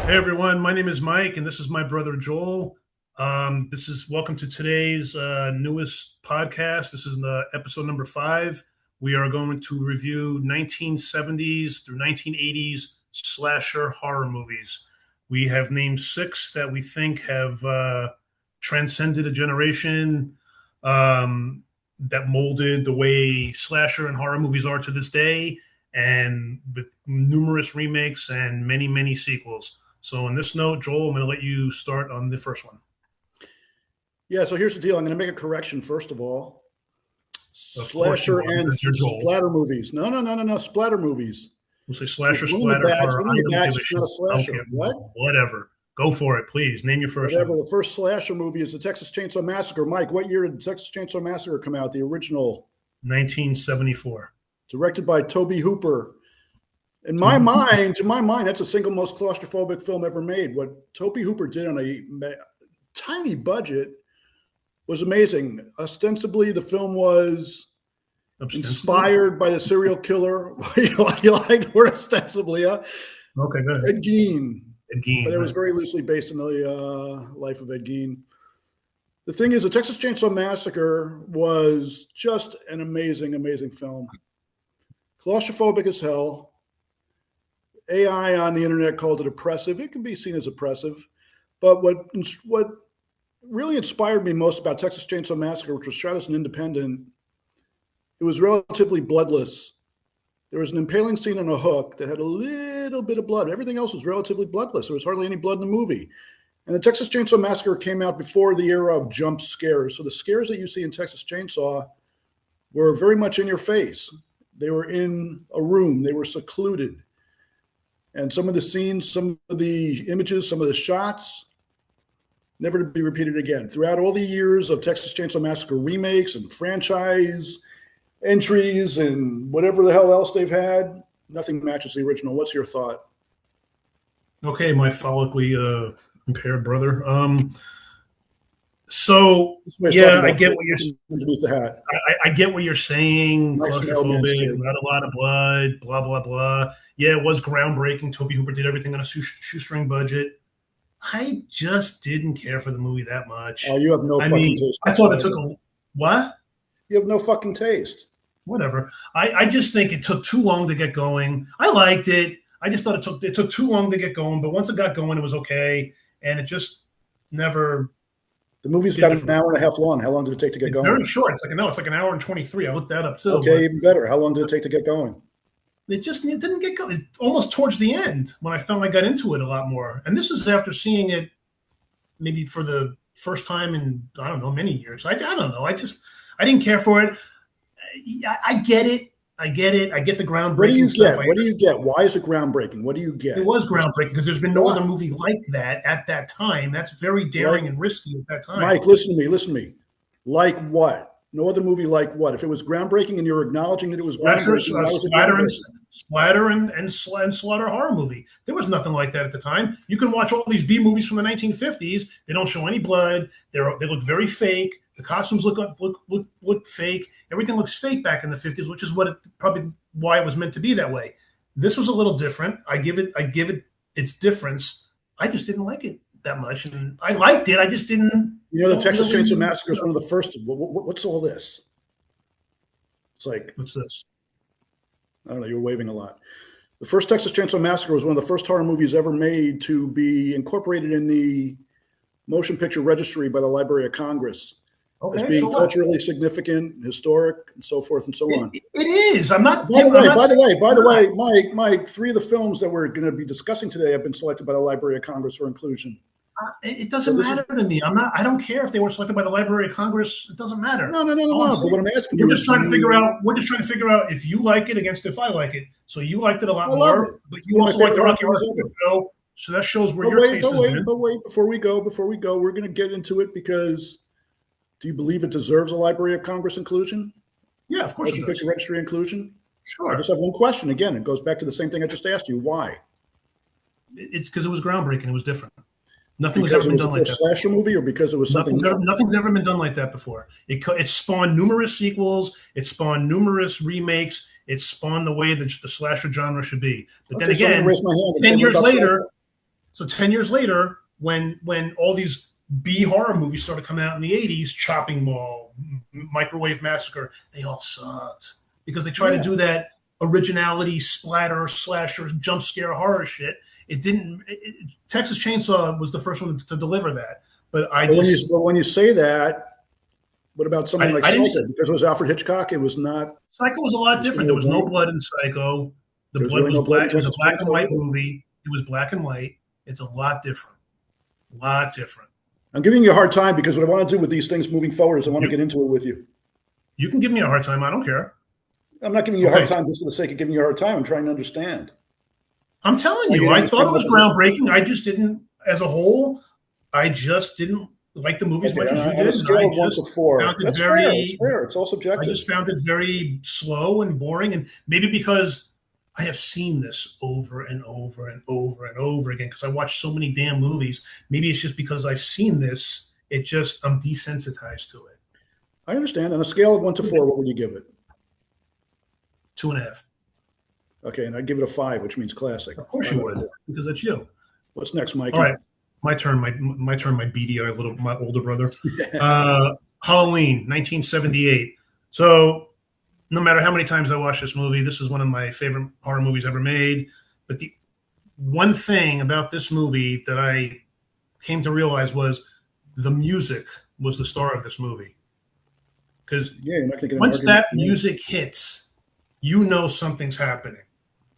Hey everyone, my name is Mike, and this is my brother Joel. This is welcome to today's newest podcast. This is the episode number 5. We are going to review 1970s through 1980s slasher horror movies. We have named 6 that we think have transcended a generation, that molded the way slasher and horror movies are to this day, and with numerous remakes and many, many sequels. So on this note, Joel, I'm going to let you start on the first one. Yeah, so here's the deal. I'm going to make a correction first of all. Of course Slasher you are, and because you're Joel. splatter movies. No. Splatter movies. We'll say slasher, Winning the splatter, Badge, horror. I Winning the don't Badge give a is shit. not a slasher. Okay, What? whatever. Go for it, please. Name your first Whatever. one. The first slasher movie is the Texas Chainsaw Massacre. Mike, what year did the Texas Chainsaw Massacre come out? The original. 1974. Directed by Tobe Hooper. In my mind, to my mind, that's the single most claustrophobic film ever made. What Tobe Hooper did on a tiny budget was amazing. Ostensibly, the film was inspired by the serial killer. You like the word ostensibly, huh? Okay, good. Ed Gein. Ed Gein. But it was very loosely based on the life of Ed Gein. The thing is, the Texas Chainsaw Massacre was just an amazing, amazing film. Claustrophobic as hell. AI on the internet called it oppressive. It can be seen as oppressive. But what really inspired me most about Texas Chainsaw Massacre, which was shot as an independent, it was relatively bloodless. There was an impaling scene on a hook that had a little bit of blood. Everything else was relatively bloodless. There was hardly any blood in the movie. And the Texas Chainsaw Massacre came out before the era of jump scares. So the scares that you see in Texas Chainsaw were very much in your face. They were in a room. They were secluded. And some of the scenes, some of the images, some of the shots, never to be repeated again. Throughout all the years of Texas Chainsaw Massacre remakes and franchise entries and whatever the hell else they've had, nothing matches the original. What's your thought? Okay, my follically impaired brother. So yeah, I get what you're underneath the hat. I get what you're saying. Claustrophobic, not a lot of blood, blah blah blah. Yeah, it was groundbreaking. Tobe Hooper did everything on a shoestring budget. I just didn't care for the movie that much. Oh, you have no fucking taste. I thought it took a what? You have no fucking taste. Whatever. I just think it took too long to get going. I liked it. I just thought it took too long to get going. But once it got going, it was okay, and it just never. The movie's about an hour and a half long. How long did it take to get going? Very short. It's like an hour and 23. I looked that up too. Okay, even better. How long did it take to get going? It didn't get going. Almost towards the end when I felt I got into it a lot more. And this is after seeing it maybe for the first time in, I don't know, many years. I don't know. I didn't care for it. I get it. I get the groundbreaking stuff. What do you get? Why is it groundbreaking? What do you get? It was groundbreaking because there's been no other movie like that at that time. That's very daring and risky at that time. Mike, listen to me. Like what? No other movie like what? If it was groundbreaking and you're acknowledging that it was groundbreaking, splatter and slaughter horror movie. There was nothing like that at the time. You can watch all these B movies from the 1950s. They don't show any blood. They look very fake. The costumes look fake. Everything looks fake back in the 50s, which is probably why it was meant to be that way. This was a little different. I give it its difference. I just didn't like it that much, and I liked it. I just didn't. The Texas Chainsaw Massacre is one of the first. What's all this? It's like, what's this? I don't know. You're waving a lot. The first Texas Chainsaw Massacre was one of the first horror movies ever made to be incorporated in the motion picture registry by the Library of Congress. Okay, as being culturally significant, historic, and so forth and so on. It is. I'm not. By the way, Mike, 3 of the films that we're going to be discussing today have been selected by the Library of Congress for inclusion. It doesn't matter to me. I don't care if they were selected by the Library of Congress. It doesn't matter. No. But what I'm asking We're just trying to figure out if you like it against if I like it. So you liked it a lot more, but you also like the Rocky Horror Show. So that shows where your taste has been. But wait, before we go, we're going to get into it because. Do you believe it deserves a Library of Congress inclusion? Yeah, of course it does. Picture registry inclusion? Sure. I just have one question. Again, it goes back to the same thing I just asked you. Why? It's because it was groundbreaking. It was different. Nothing was ever been done like that. Slasher movie, or because it was something? Nothing's ever been done like that before. It spawned numerous sequels. It spawned numerous remakes. It spawned the way that the slasher genre should be. But then again, 10 years later, So 10 years later, when all these B horror movies started coming out in the 80s, Chopping Mall, Microwave Massacre, they all sucked because they tried to Yeah. do that originality, splatter, slasher, jump scare horror shit. It didn't. Texas Chainsaw was the first one to deliver that, but But when you say that, what about something like I didn't. Psycho? Because it was Alfred Hitchcock, it was not. Psycho was a lot different. There was no blood in Psycho. The There was blood really was no blood in black. It was a Texas black and Chainsaw white either. movie. It was black and white. It's a lot different. A lot different. I'm giving you a hard time because what I want to do with these things moving forward is I want to get into it with you. You can give me a hard time. I don't care. I'm not giving you a hard time just for the sake of giving you a hard time. I'm trying to understand. I'm telling you, I thought it was groundbreaking. I just didn't, as a whole, I just didn't like the movie as much as you did. On a scale of 1 to 4. Found it That's very, fair. It's fair. It's all subjective. I just found it very slow and boring, and maybe because I have seen this over and over and over and over again because I watch so many damn movies. Maybe it's just because I've seen this. I'm desensitized to it. I understand. On a scale of 1 to 4, what would you give it? 2.5. Okay, and I'd give it a 5, which means classic. Of course you would, because that's you. What's next, Mike? All right, my turn. My turn. My beady-eyed my older brother. Halloween, 1978. So, no matter how many times I watch this movie, this is one of my favorite horror movies ever made. But the one thing about this movie that I came to realize was the music was the star of this movie. Because once that music hits, you know something's happening.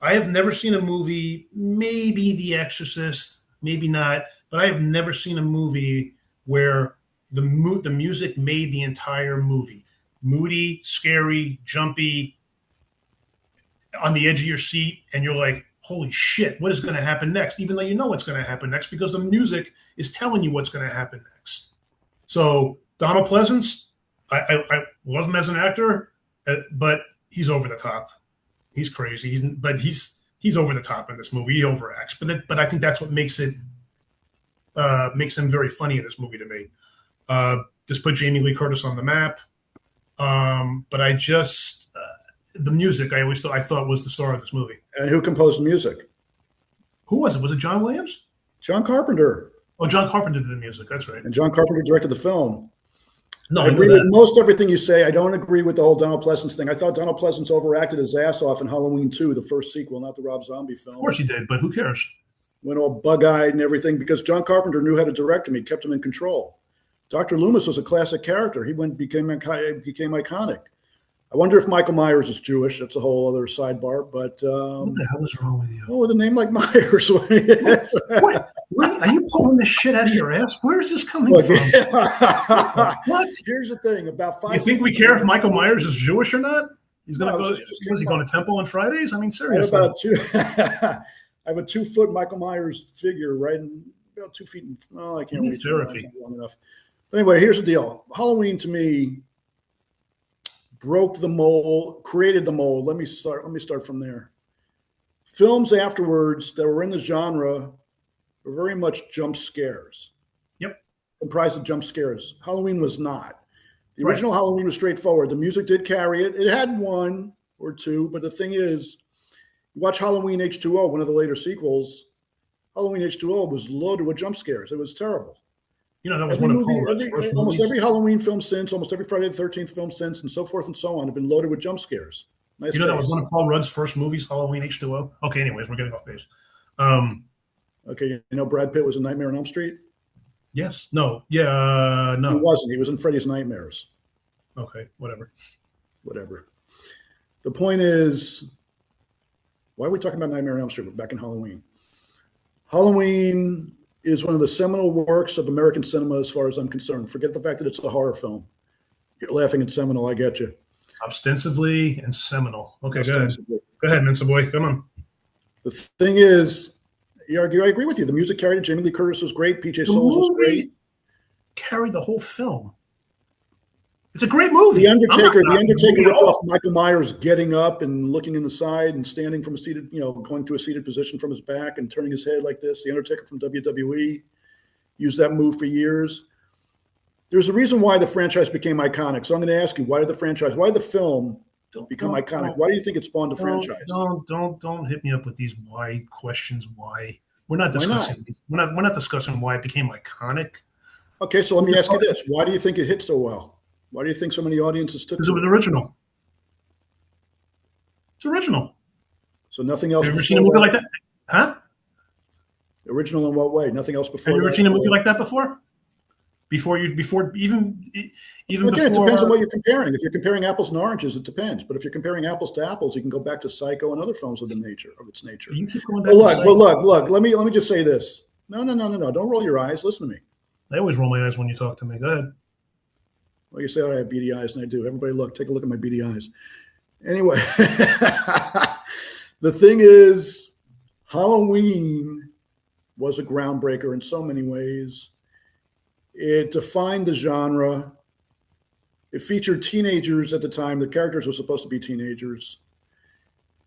I have never seen a movie, maybe The Exorcist, maybe not, but I have never seen a movie where the music made the entire movie. Moody, scary, jumpy, on the edge of your seat, and you're like, holy shit, what is going to happen next? Even though you know what's going to happen next because the music is telling you what's going to happen next. So Donald Pleasance, I love him as an actor, but he's over the top. He's crazy. He's over the top in this movie. He overacts, but I think that's what makes him very funny in this movie to me. Just put Jamie Lee Curtis on the map. But I just the music I thought was the star of this movie. And who composed the music? Who was it? Was it John Williams? John Carpenter. Oh, John Carpenter did the music. That's right. And John Carpenter directed the film. No, I agree with most everything you say. I don't agree with the whole Donald Pleasance thing. I thought Donald Pleasance overacted his ass off in Halloween 2, the first sequel, not the Rob Zombie film. Of course he did, but who cares? Went all bug-eyed and everything because John Carpenter knew how to direct him. He kept him in control. Dr. Loomis was a classic character. He became iconic. I wonder if Michael Myers is Jewish. That's a whole other sidebar. But what the hell is wrong with you? Oh, with a name like Myers. What? Are you pulling this shit out of your ass? Where is this coming from? What? Here's the thing: about 5. You think we care if Michael Myers is Jewish or not? He's going to go. Is he going to temple on Fridays? I mean, seriously. I have a 2-foot Michael Myers figure, right? About 2 feet. I can't wait therapy long enough. But anyway, here's the deal. Halloween to me broke the mold, created the mold. Let me start from there. Films afterwards that were in the genre were very much jump scares. Yep. Comprised of jump scares. Halloween was not. The original Halloween was straightforward. The music did carry it. It had 1 or 2, but the thing is, you watch Halloween H2O, one of the later sequels. Halloween H2O was loaded with jump scares. It was terrible. You know, that was one of Paul Rudd's first movies. Almost every Halloween film since, almost every Friday the 13th film since, and so forth and so on, have been loaded with jump scares. Nice that was one of Paul Rudd's first movies, Halloween H2O. Okay, anyways, we're getting off base. Okay, you know Brad Pitt was in Nightmare on Elm Street? Yes. No. Yeah. No. He wasn't. He was in Freddy's Nightmares. Okay, whatever. The point is, why are we talking about Nightmare on Elm Street? We're back in Halloween. Halloween is one of the seminal works of American cinema as far as I'm concerned. Forget the fact that it's a horror film. You're laughing at seminal, I get you. Ostensibly and seminal. Okay, go ahead. Go ahead, Mensa boy. Come on. The thing is, I agree with you. The music carried it. Jamie Lee Curtis was great. PJ Soles was great. Carried the whole film. It's a great movie. The Undertaker ripped off Michael Myers getting up and looking in the side and standing from a seated, going to a seated position from his back and turning his head like this. The Undertaker from WWE used that move for years. There's a reason why the franchise became iconic. So I'm going to ask you, why did the film become iconic? Why do you think it spawned a franchise? Don't hit me up with these why questions. Why? We're not Why not? discussing. We're not discussing why it became iconic. Okay, so let We're me just ask you talking this: why do you think it hit so well? Why do you think so many audiences took because it to was it? original. It's original. So nothing else Have you ever seen a before movie that? like that? Huh? Original in what way? Nothing else Have before you ever that? seen a movie Or like that before? Before even well, again, it depends on before what you're comparing. If you're comparing apples and oranges, it depends. But if you're comparing apples to apples, you can go back to Psycho and other films of the nature of its nature. you keep going But back to look, but Psycho. look. Let me just say this. No, no, no, no, no. Don't roll your eyes. Listen to me. I always roll my eyes when you talk to me. Go ahead. Well, you say I have beady eyes, and I do. Everybody, look. Take a look at my beady eyes. Anyway, the thing is, Halloween was a groundbreaker in so many ways. It defined the genre. It featured teenagers at the time. The characters were supposed to be teenagers.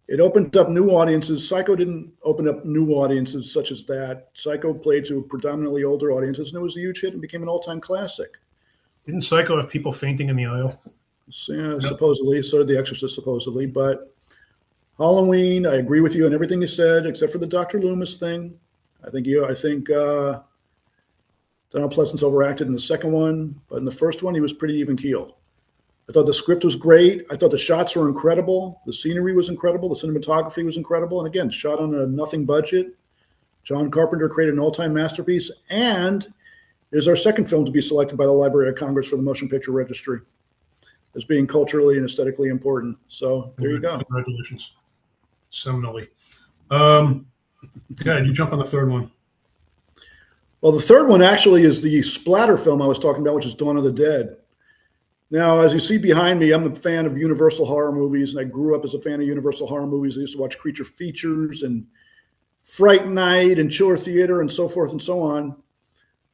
It opened up new audiences. Psycho didn't open up new audiences such as that. Psycho played to predominantly older audiences, and it was a huge hit and became an all-time classic. Didn't Psycho have people fainting in the aisle? So, yeah, Yep. supposedly, so did The Exorcist, supposedly. But Halloween, I agree with you on everything you said, except for the Dr. Loomis thing. I think Donald Pleasance overacted in the second one, but in the first one, he was pretty even keel. I thought the script was great. I thought the shots were incredible. The scenery was incredible. The cinematography was incredible. And again, shot on a nothing budget. John Carpenter created an all-time masterpiece, and is our second film to be selected by the Library of Congress for the Motion Picture Registry as being culturally and aesthetically important. So there you go. Congratulations, seminally. Go ahead. You jump on the third one. Well, the third one actually is the splatter film I was talking about, which is Dawn of the Dead. Now, as you see behind me, I'm a fan of Universal horror movies, and I grew up as a fan of Universal horror movies. I used to watch Creature Features and Fright Night and Chiller Theater and so forth and so on.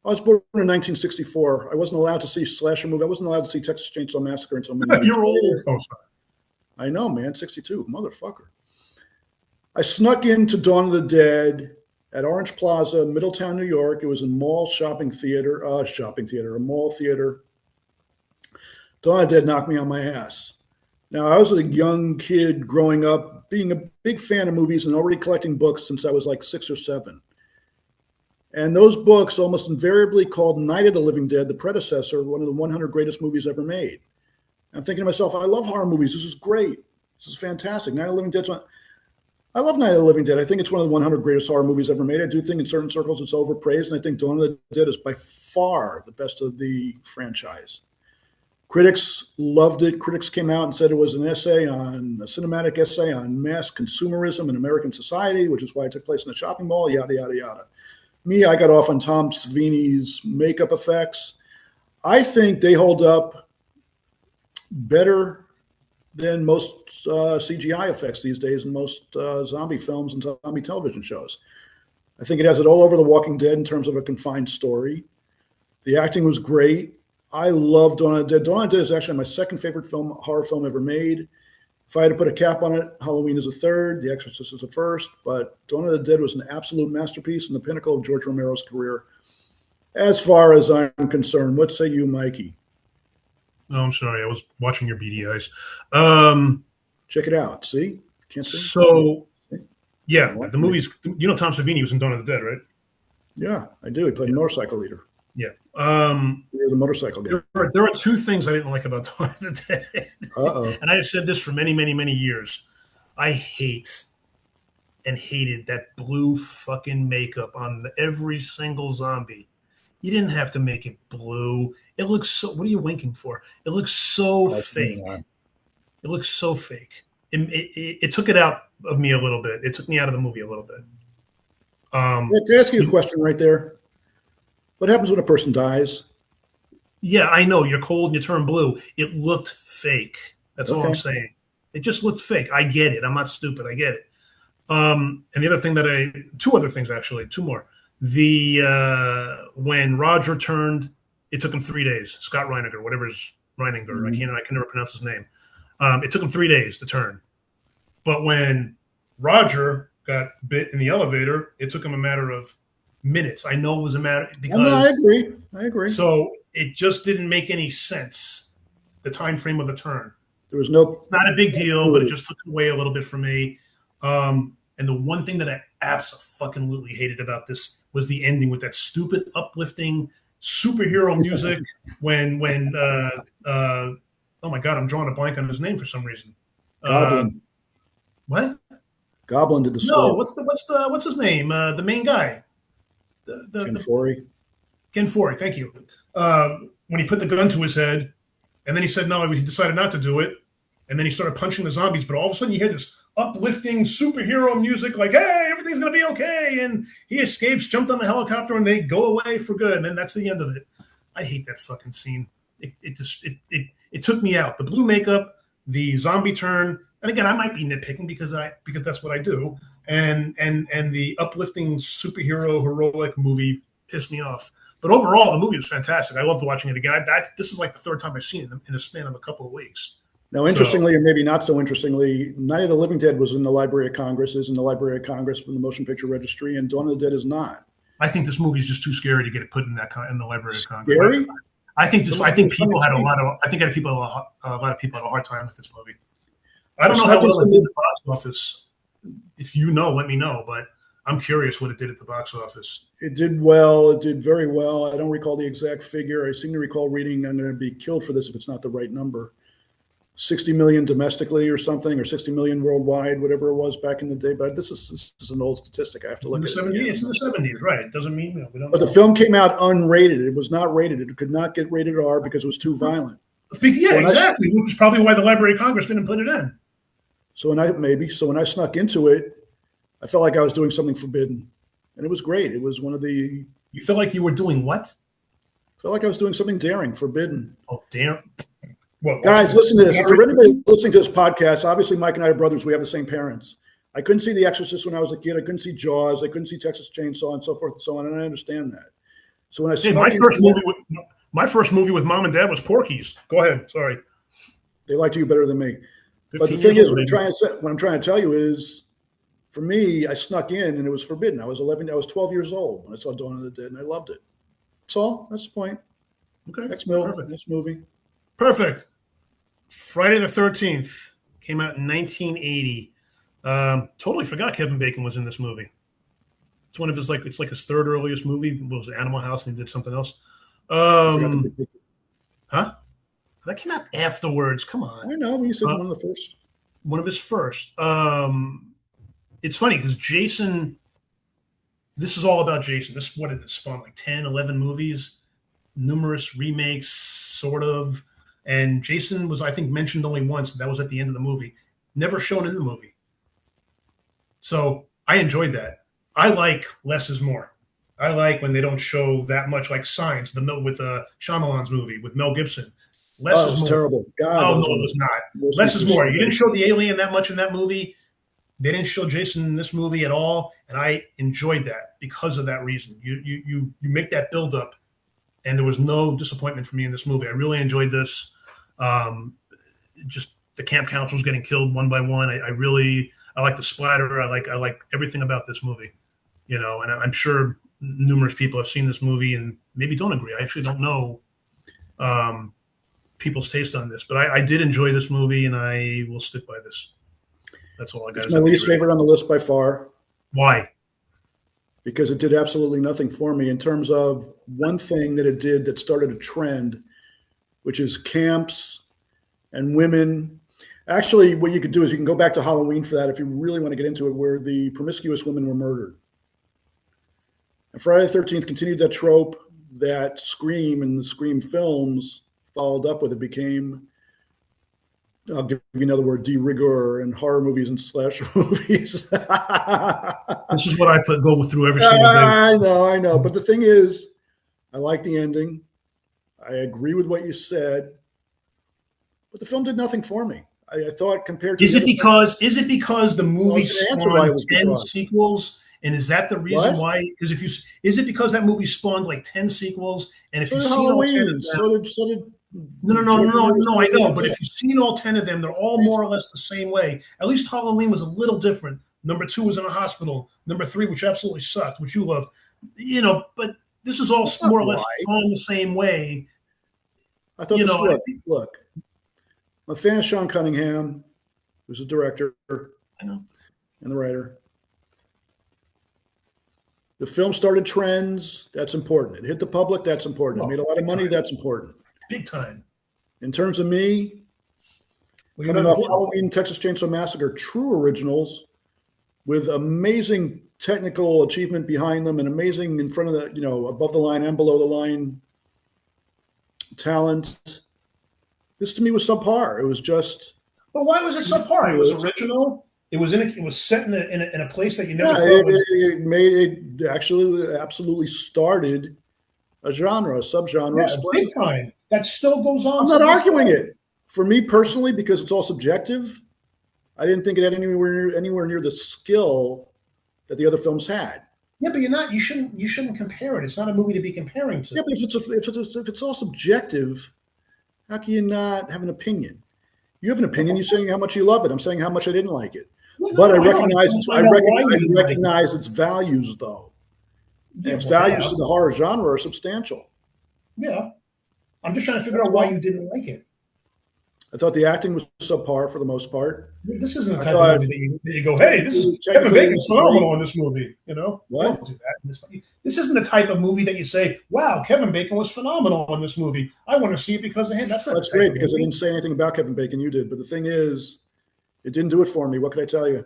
I was born in 1964. I wasn't allowed to see slasher movie. I wasn't allowed to see Texas Chainsaw Massacre until many years You're old. later. Oh, sorry. I know, man, 62, motherfucker. I snuck into Dawn of the Dead at Orange Plaza, Middletown, New York. It was a mall a mall theater. Dawn of the Dead knocked me on my ass. Now, I was a young kid growing up, being a big fan of movies and already collecting books since I was like 6 or 7. And those books almost invariably called Night of the Living Dead, the predecessor, one of the 100 greatest movies ever made. I'm thinking to myself, I love horror movies. This is great. This is fantastic. Night of the Living Dead. I love Night of the Living Dead. I think it's one of the 100 greatest horror movies ever made. I do think in certain circles it's overpraised, and I think Dawn of the Dead is by far the best of the franchise. Critics loved it. Critics came out and said it was a cinematic essay on mass consumerism in American society, which is why it took place in a shopping mall, yada, yada, yada. Me, I got off on Tom Savini's makeup effects. I think they hold up better than most CGI effects these days in most zombie films and zombie television shows. I think it has it all over The Walking Dead in terms of a confined story. The acting was great. I love Dawn of the Dead. Dawn of the Dead is actually my second favorite horror film ever made. If I had to put a cap on it, Halloween is a third, The Exorcist is a first, but Dawn of the Dead was an absolute masterpiece and the pinnacle of George Romero's career. As far as I'm concerned, what say you, Mikey? Oh, I'm sorry. I was watching your beady eyes. Check it out. See? Can't see? So, yeah, the movies. You know, Tom Savini was in Dawn of the Dead, right? Yeah, I do. He played a motorcycle leader. Yeah. You're the motorcycle guy. There are two things I didn't like about Dawn of the Dead. Uh-oh. And I have said this for many, many, many years. I hated that blue fucking makeup on every single zombie. You didn't have to make it blue. It looks so. What are you winking for? It looks so fake. It looks so fake. It took it out of me a little bit. It took me out of the movie a little bit. Can I ask you a question right there? What happens when a person dies? Yeah, I know. You're cold and you turn blue. It looked fake. That's all I'm Okay. saying. It just looked fake. I get it. I'm not stupid. I get it. And the other thing two other things actually, two more. When Roger turned, it took him 3 days. Scott Reiniger, whatever his Reiniger, I can never pronounce his name. It took him 3 days to turn. But when Roger got bit in the elevator, it took him a matter of minutes. I know it was a matter Oh, no, I because agree. so it just didn't make any sense. The time frame of the turn. There was no It's not a big deal, but it continuity. just took away a little bit for me. And the one thing that I absolutely hated about this was the ending with that stupid, uplifting superhero music. When oh my god, I'm drawing a blank on his name for some reason. Uh, Goblin. what? Goblin did the No, score. what's his name? The main guy, Ken the Forey. Ken Forey. Thank you. When he put the gun to his head, and then he said no, he decided not to do it, and then he started punching the zombies. But all of a sudden, you hear this uplifting superhero music, like "Hey, everything's gonna be okay," and he escapes, jumped on the helicopter, and they go away for good. And then that's the end of it. I hate that fucking scene. It took me out. The blue makeup, the zombie turn, and again, I might be nitpicking because that's what I do. And the uplifting superhero heroic movie pissed me off. But overall, the movie was fantastic. I loved watching it again. This is like the third time I've seen it in a span of a couple of weeks. Now, So interestingly, and maybe not so interestingly, Night of the Living Dead was in the Library of Congress, is in the Library of Congress from the Motion Picture Registry, and Dawn of the Dead is not. I think this movie is just too scary to get it put in in the Library of Congress. Scary? I think people had a lot of. I think people had a hard time with this movie. I don't know how well it did at the box office. If you know, let me know. But I'm curious what it did at the box office. It did well. It did very well. I don't recall the exact figure. I seem to recall reading, I'm going to be killed for this if it's not the right number, 60 million domestically or something, or 60 million worldwide, whatever it was back in the day. But this is an old statistic. I have to look at it. It's in the 70s, right? It doesn't mean we don't. But the film came out unrated. It was not rated. It could not get rated R because it was too violent. Yeah, exactly. Which is probably why the Library of Congress didn't put it in. So when I snuck into it, I felt like I was doing something forbidden, and it was great. It was one of the. You felt like you were doing what? Felt like I was doing something daring, forbidden. Oh, damn. Well, guys, listen to this. For anybody listening to this podcast, obviously Mike and I are brothers. We have the same parents. I couldn't see The Exorcist when I was a kid. I couldn't see Jaws. I couldn't see Texas Chainsaw and so forth and so on. And I understand that. So when I my first movie with mom and dad was Porky's. Go ahead. Sorry. They liked you better than me. But the thing is, what I'm trying to tell you is, for me, I snuck in and it was forbidden. I was 12 years old when I saw Dawn of the Dead, and I loved it. That's all. That's the point. Okay. Next movie. Perfect. Friday the 13th came out in 1980. Totally forgot Kevin Bacon was in this movie. It's one of his it's like his third earliest movie. What was it, Animal House, and he did something else. Huh? That came out afterwards. Come on. I know. You said one of the first. One of his first. It's funny because Jason. This is all about Jason. What did it spawn? Like 10, 11 movies, numerous remakes, sort of. And Jason was, I think, mentioned only once. That was at the end of the movie. Never shown in the movie. So I enjoyed that. I like less is more. I like when they don't show that much, like Signs, with Shyamalan's movie with Mel Gibson. Less is more. Terrible. God, no, it was not. Less is more. You didn't show the alien that much in that movie. They didn't show Jason in this movie at all, and I enjoyed that because of that reason. You make that build up, and there was no disappointment for me in this movie. I really enjoyed this. Just the camp counselors getting killed one by one. I like the splatter. I like everything about this movie. And I'm sure numerous people have seen this movie and maybe don't agree. I actually don't know people's taste on this, but I did enjoy this movie, and I will stick by this. That's all I got. It's my least favorite on the list by far. Why? Because it did absolutely nothing for me in terms of one thing that it did that started a trend, which is camps and women. Actually, what you could do is you can go back to Halloween for that if you really want to get into it, where the promiscuous women were murdered. And Friday the 13th continued that trope that Scream and the Scream films followed up with. It became, I'll give you another word, de rigueur in horror movies and slasher movies. This is what I go through every single day. I know. But the thing is, I like the ending. I agree with what you said. But the film did nothing for me. I thought compared to is it because the movie spawned 10 sequels, and is that the reason why? Because is it because that movie spawned like 10 sequels, and if you've seen all 10 of them, no, I know, but if you've seen all 10 of them, they're all more or less the same way. At least Halloween was a little different. Number 2 was in a hospital. Number 3, which absolutely sucked, which you loved, but this is all more or less spawned the same way. I thought look. I'm a fan of Sean Cunningham, who's the director and the writer. The film started trends. That's important. It hit the public. That's important. It made a lot of money. That's important. Big time. In terms of me, coming off Halloween, Texas Chainsaw Massacre, true originals with amazing technical achievement behind them and amazing in front of the, above the line and below the line talent. This to me was subpar. It was just. But why was it subpar? It was original. It was set in a place that you never thought. It actually absolutely started a genre, a subgenre. Yeah, big time. That still goes on. I'm not arguing it. For me personally, because it's all subjective, I didn't think it had anywhere near the skill that the other films had. Yeah, but you shouldn't compare it. It's not a movie to be comparing to. Yeah, but if it's all subjective, how can you not have an opinion? You have an opinion. You're saying how much you love it. I'm saying how much I didn't like it. Well, but I recognize its values, though. Yeah, its values to the horror genre are substantial. Yeah, I'm just trying to figure out why you didn't like it. I thought the acting was subpar for the most part. This isn't the type of movie that you go, "Hey, this is Kevin Bacon's phenomenal in this movie." What? Don't do that. This isn't the type of movie that you say, "Wow, Kevin Bacon was phenomenal in this movie. I want to see it because of him." That's great because I didn't say anything about Kevin Bacon. You did, but the thing is, it didn't do it for me. What could I tell you?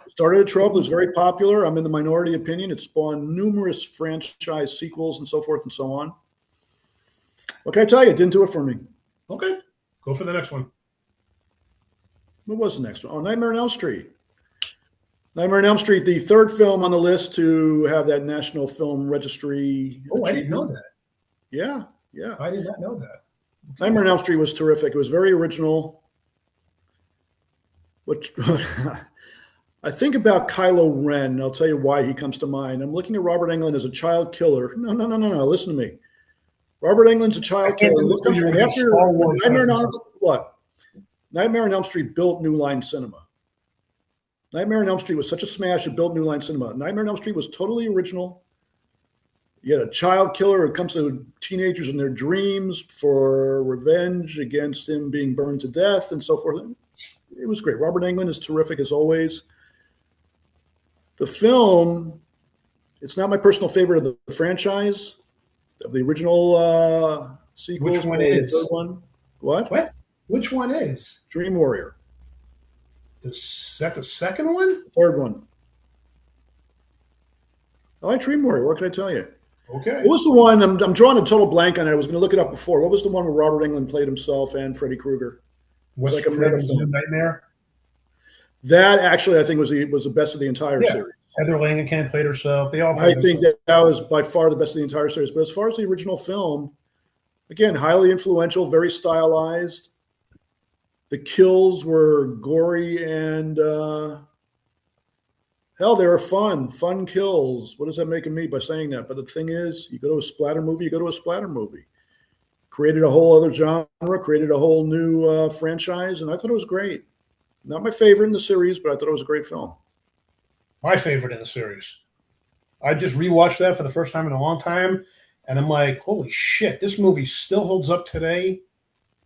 Started a trope. It was very popular. I'm in the minority opinion. It spawned numerous franchise sequels and so forth and so on. What can I tell you? It didn't do it for me. Okay. Go for the next one. What was the next one? Oh, Nightmare on Elm Street. Nightmare on Elm Street, the third film on the list to have that National Film Registry. Oh, I didn't know that. Yeah. I did not know that. Okay. Nightmare on Elm Street was terrific. It was very original. Which I think about Kylo Ren. I'll tell you why he comes to mind. I'm looking at Robert Englund as a child killer. No. Listen to me. Robert Englund's a child killer. Look up, and after Nightmare on Elm Street built New Line Cinema. Nightmare on Elm Street was such a smash, it built New Line Cinema. Nightmare on Elm Street was totally original. You had a child killer who comes to teenagers in their dreams for revenge against him being burned to death and so forth. It was great. Robert Englund is terrific as always. The film, it's not my personal favorite of the franchise. Of the original sequels. Which one is? The third one. What? Which one is? Dream Warrior. Is that the second one? Third one. I like Dream Warrior. What can I tell you? Okay. What was the one? I'm drawing a total blank on it. I was going to look it up before. What was the one where Robert Englund played himself and Freddy Krueger? Wes Craven's New Nightmare. That actually, I think, was the best of the entire series. Heather Langenkamp played herself. They all. I think that was by far the best of the entire series. But as far as the original film, again, highly influential, very stylized. The kills were gory and hell, they were fun kills. What does that make of me by saying that? But the thing is, you go to a splatter movie. Created a whole other genre, created a whole new franchise, and I thought it was great. Not my favorite in the series, but I thought it was a great film. My favorite in the series. I just rewatched that for the first time in a long time, and I'm like, holy shit, this movie still holds up today.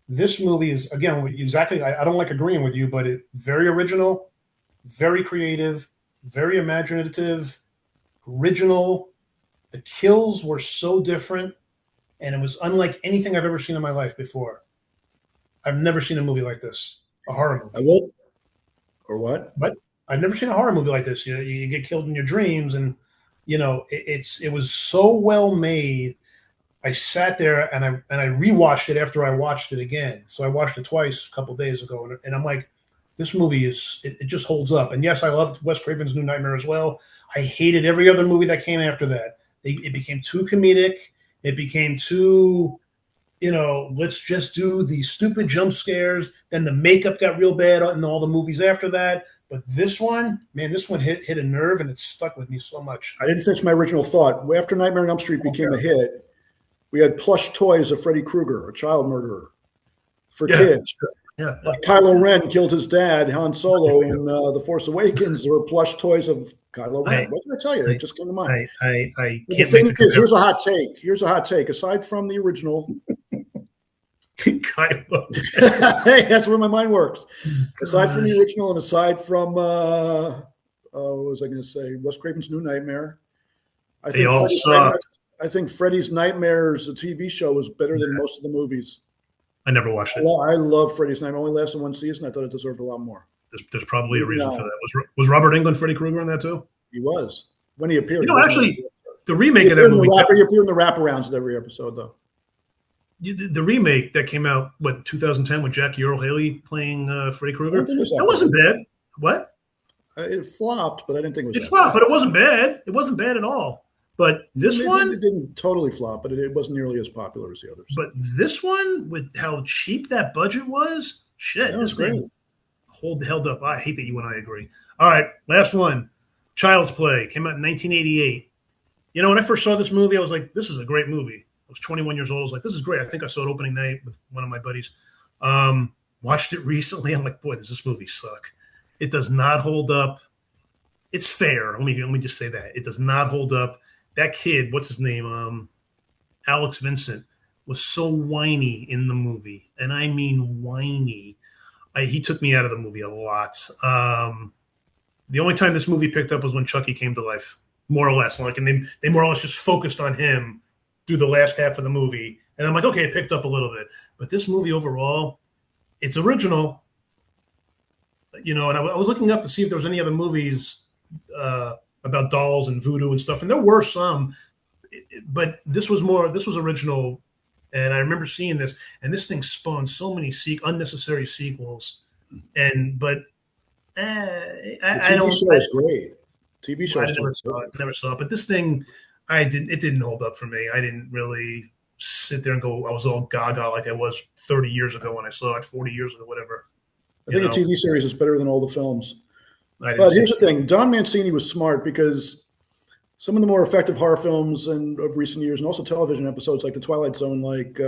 This movie is, again, exactly, I don't like agreeing with you, but very original, very creative, very imaginative, original. The kills were so different, and it was unlike anything I've ever seen in my life before. I've never seen a movie like this, a horror movie. I will. Or what? But I've never seen a horror movie like this. You get killed in your dreams, and it was so well made. I sat there and I rewatched it after I watched it again. So I watched it twice a couple of days ago, and I'm like, this movie it just holds up. And yes, I loved Wes Craven's New Nightmare as well. I hated every other movie that came after that. It became too comedic. It became too, let's just do the stupid jump scares. Then the makeup got real bad in all the movies after that. But this one hit a nerve, and it stuck with me so much. I didn't finish my original thought. After Nightmare on Elm Street became a hit, we had plush toys of Freddy Krueger, a child murderer, for kids. Yeah. Like Kylo Ren killed his dad, Han Solo, in The Force Awakens. There were plush toys of Kylo Ren. What did I tell you? It just came to mind. I the thing is, here's a hot take. Aside from the original, Kylo. Hey, that's where my mind works. Aside from the original, and aside from what was I going to say? Wes Craven's New Nightmare. I They think all suck. I think Freddy's Nightmares, the TV show, was better than most of the movies. I never watched it. I love Freddy's Nightmare. Only lasted one season. I thought it deserved a lot more. There's probably a Moving reason for on. that. Was Robert Englund Freddy Krueger in that too? He was. When he appeared. You he know, wasn't actually, the remake of that movie. He appeared in the wraparounds of every episode, though. The remake that came out, 2010, with Jackie Earle Haley playing Freddy I Krueger, don't think it was that wasn't bad. What? It flopped, but I didn't think it was. It flopped, but it wasn't bad. It wasn't bad at all. But this one, it didn't totally flop, but it wasn't nearly as popular as the others. But this one, with how cheap that budget was, shit, That was this thing great. held up. I hate that you and I agree. All right, last one. Child's Play came out in 1988. You know, when I first saw this movie, I was like, this is a great movie. I was 21 years old. I was like, this is great. I think I saw it opening night with one of my buddies. Watched it recently. I'm like, boy, does this movie suck. It does not hold up. It's fair. Let me just say that. It does not hold up. That kid, what's his name? Alex Vincent, was so whiny in the movie. And I mean whiny. He took me out of the movie a lot. The only time this movie picked up was when Chucky came to life, more or less. And they more or less just focused on him through the last half of the movie. And I'm like, okay, it picked up a little bit. But this movie overall, it's original. You know, and I was looking up to see if there was any other movies about dolls and voodoo and stuff. And there were some, but this was original. And I remember seeing this, and this thing spawned so many unnecessary sequels. I don't. TV show is great. TV show. I never saw it, but this thing, it didn't hold up for me. I didn't really sit there and go, I was all gaga like I was 30 years ago when I saw it, 40 years ago, whatever. I think a TV series is better than all the films. But But here's the thing: Don Mancini was smart because some of the more effective horror films of recent years, and also television episodes like The Twilight Zone, like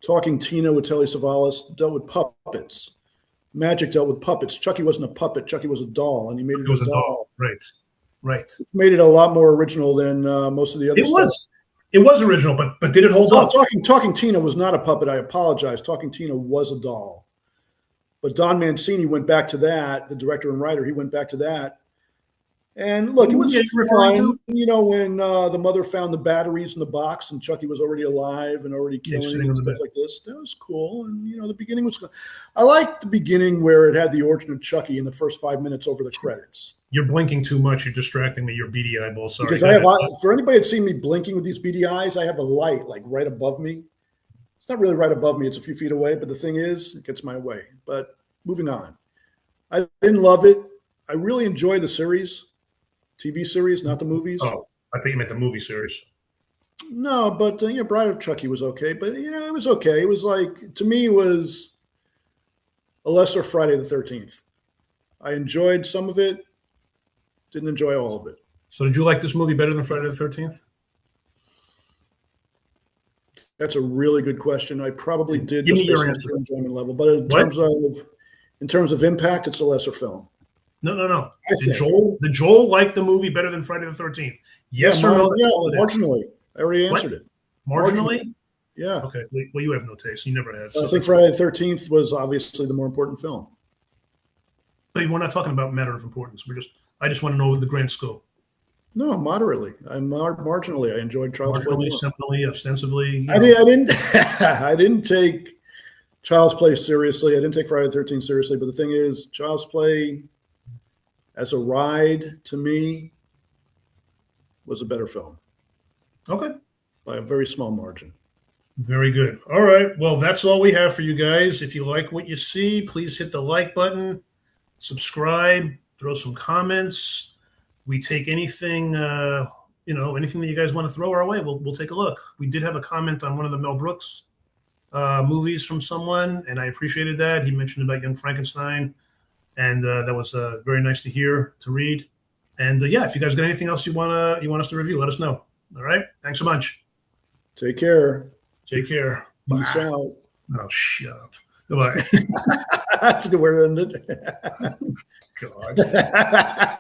Talking Tina with Telly Savalas, dealt with puppets. Magic dealt with puppets. Chucky wasn't a puppet. Chucky was a doll, and he made it was a doll. Right. It made it a lot more original than most of the other stuff. It was original, but did it hold up? Talking Tina was not a puppet. I apologize. Talking Tina was a doll. But Don Mancini went back to that, the director and writer, he went back to that. And look, it was fine. You know, when the mother found the batteries in the box and Chucky was already alive and already killing and stuff like this, that was cool. And, you know, the beginning was cool. I liked the beginning where it had the origin of Chucky in the first 5 minutes over the credits. You're blinking too much. You're distracting me. Your beady eyeball. Sorry. Because for anybody that's seen me blinking with these beady eyes, I have a light like right above me. It's not really right above me. It's a few feet away. But the thing is, it gets my way. But moving on. I didn't love it. I really enjoyed the series, TV series, not the movies. Oh, I think you meant the movie series. No, but, you know, Bride of Chucky was okay. But, you know, it was okay. It was like, to me, it was a lesser Friday the 13th. I enjoyed some of it. Didn't enjoy all of it. So did you like this movie better than Friday the 13th? That's a really good question. I probably did. Give me your answer. Enjoyment level, but in terms of impact, it's a lesser film. No. Did Joel like the movie better than Friday the 13th? Yes or no? Yeah, marginally. I already answered it. Marginally? Yeah. Okay. Well, you have no taste. You never have. I think Friday the 13th was obviously the more important film. But we're not talking about matter of importance. I just want to know the grand scope. No, moderately. Marginally. I enjoyed Child's Play. Marginally, seminally, ostensibly. I didn't. I didn't take Child's Play seriously. I didn't take Friday the 13th seriously. But the thing is, Child's Play, as a ride, to me, was a better film. Okay. By a very small margin. Very good. All right. Well, that's all we have for you guys. If you like what you see, please hit the like button, subscribe, throw some comments. We take anything, anything that you guys want to throw our way. We'll take a look. We did have a comment on one of the Mel Brooks movies from someone, and I appreciated that. He mentioned about Young Frankenstein, and that was very nice to read. And if you guys got anything else you want us to review, let us know. All right. Thanks so much. Take care. Take care. Peace out. Oh, shut up. Goodbye. That's a good way to end it. God.